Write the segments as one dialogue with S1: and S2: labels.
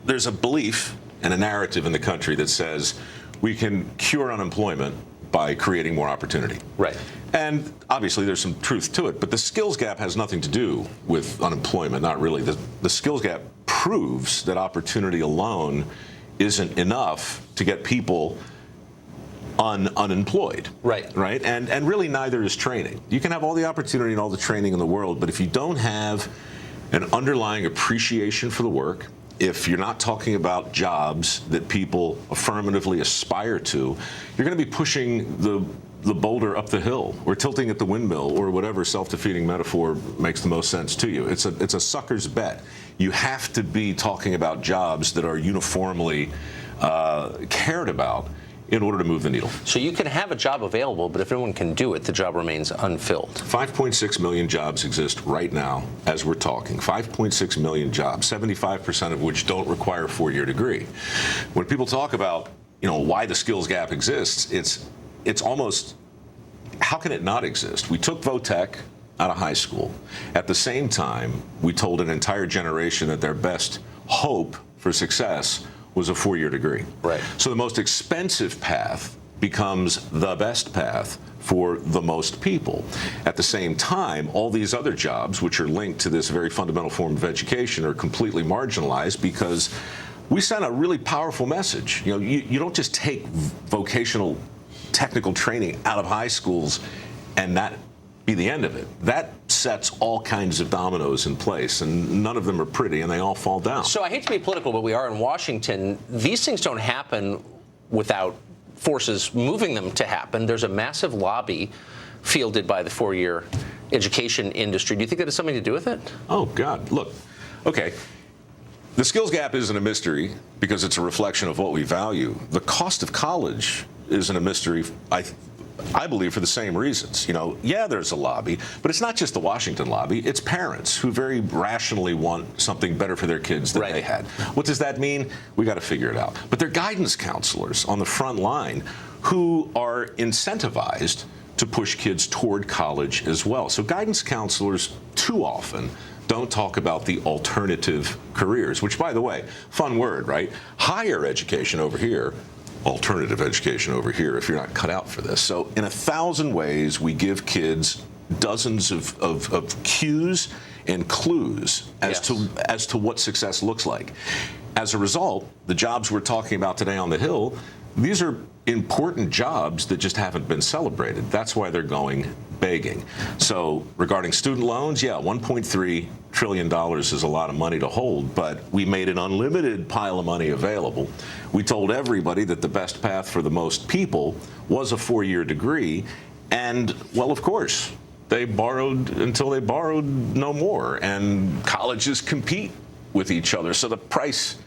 S1: there's a belief and a narrative in the country that says we can cure unemployment by creating more opportunity.
S2: Right.
S1: And obviously there's some truth to it, but the skills gap has nothing to do with unemployment, not really. The skills gap proves that opportunity alone isn't enough to get people unemployed.
S2: Right.
S1: Right? And really neither is training. You can have all the opportunity and all the training in the world, but if you don't have an underlying appreciation for the work, if you're not talking about jobs that people affirmatively aspire to, you're going to be pushing the boulder up the hill or tilting at the windmill or whatever self-defeating metaphor makes the most sense to you. It's a sucker's bet. You have to be talking about jobs that are uniformly cared about in order to move the needle.
S2: So you can have a job available, but if no one can do it, the job remains unfilled.
S1: 5.6 million jobs exist right now as we're talking. 5.6 million jobs, 75% of which don't require a four-year degree. When people talk about, why the skills gap exists, it's almost, how can it not exist? We took Votech out of high school. At the same time, we told an entire generation that their best hope for success was a four-year degree.
S2: Right.
S1: So the most expensive path becomes the best path for the most people. At the same time, all these other jobs, which are linked to this very fundamental form of education, are completely marginalized because we sent a really powerful message. You don't just take vocational technical training out of high schools and that be the end of it. That sets all kinds of dominoes in place, and none of them are pretty, and they all fall down.
S2: So I hate to be political, but we are in Washington. These things don't happen without forces moving them to happen. There's a massive lobby fielded by the four-year education industry. Do you think that has something to do with it?
S1: Oh, God. Look, okay. The skills gap isn't a mystery because it's a reflection of what we value. The cost of college isn't a mystery, I believe, for the same reasons. Yeah, there's a lobby, but it's not just the Washington lobby. It's parents who very rationally want something better for their kids than they had. What does that mean? We got to figure it out. But they're guidance counselors on the front line who are incentivized to push kids toward college as well. So guidance counselors too often don't talk about the alternative careers, which, by the way, fun word, right? Higher education over here, alternative education over here if you're not cut out for this. So in 1,000 ways, we give kids dozens of cues and clues as to what success looks like. As a result, the jobs we're talking about today on the Hill, these are important jobs that just haven't been celebrated. That's why they're going begging. So regarding student loans, yeah, $1.3 trillion is a lot of money to hold, but we made an unlimited pile of money available. We told everybody that the best path for the most people was a four-year degree, and, well, of course, they borrowed until they borrowed no more, and colleges compete with each other, so the price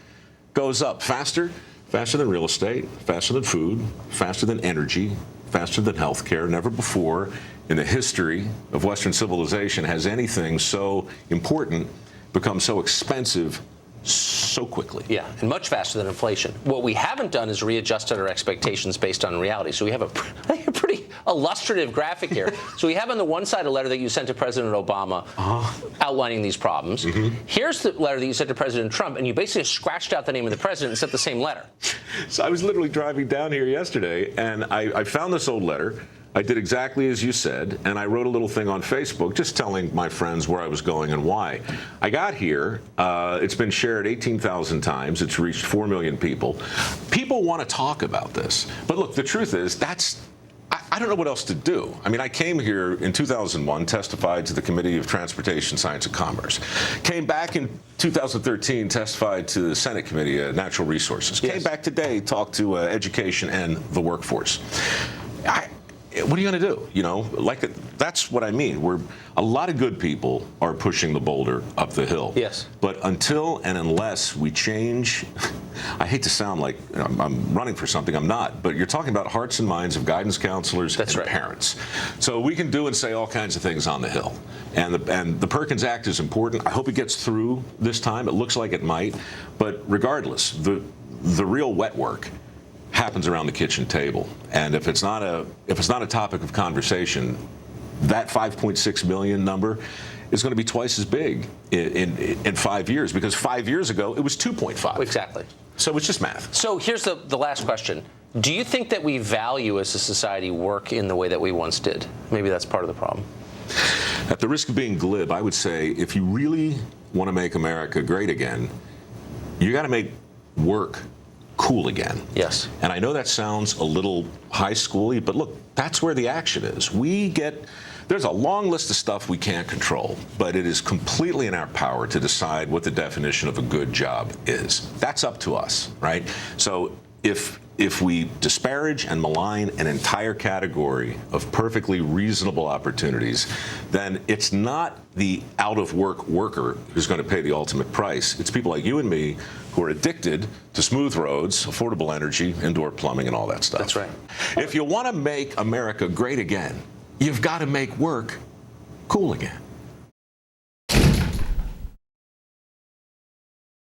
S1: goes up faster than real estate, faster than food, faster than energy, faster than healthcare. Never before in the history of Western civilization has anything so important become so expensive so quickly.
S2: Yeah, and much faster than inflation. What we haven't done is readjusted our expectations based on reality. So we have a pretty illustrative graphic here. So we have on the one side a letter that you sent to President Obama outlining these problems. Here's the letter that you sent to President Trump, and you basically scratched out the name of the president and sent the same letter.
S1: So I was literally driving down here yesterday, and I found this old letter. I did exactly as you said, and I wrote a little thing on Facebook just telling my friends where I was going and why. I got here. It's been shared 18,000 times. It's reached 4 million people. People want to talk about this. But look, the truth is, I don't know what else to do. I mean, I came here in 2001, testified to the Committee of Transportation, Science, and Commerce. Came back in 2013, testified to the Senate Committee of Natural Resources. Came back today, talked to education and the workforce. What are you going to do? That's what I mean. A lot of good people are pushing the boulder up the hill.
S2: Yes.
S1: But until and unless we change, I hate to sound like I'm running for something. I'm not. But you're talking about hearts and minds of guidance counselors and parents. So we can do and say all kinds of things on the Hill. And the Perkins Act is important. I hope it gets through this time. It looks like it might. But regardless, the real wet work happens around the kitchen table, and if it's not a topic of conversation, that 5.6 million number, is going to be twice as big in 5 years, because 5 years ago it was 2.5.
S2: Exactly.
S1: So it's just math.
S2: So here's the last question. Do you think that we value as a society work in the way that we once did? Maybe that's part of the problem.
S1: At the risk of being glib, I would say if you really want to make America great again, you got to make work cool again.
S2: Yes.
S1: And I know that sounds a little high schooly, but look, that's where the action is. There's a long list of stuff we can't control, but it is completely in our power to decide what the definition of a good job is. That's up to us, right? So if we disparage and malign an entire category of perfectly reasonable opportunities, then it's not the out-of-work worker who's going to pay the ultimate price. It's people like you and me who are addicted to smooth roads, affordable energy, indoor plumbing, and all that stuff.
S2: That's right.
S1: If you want to make America great again, you've got to make work cool again.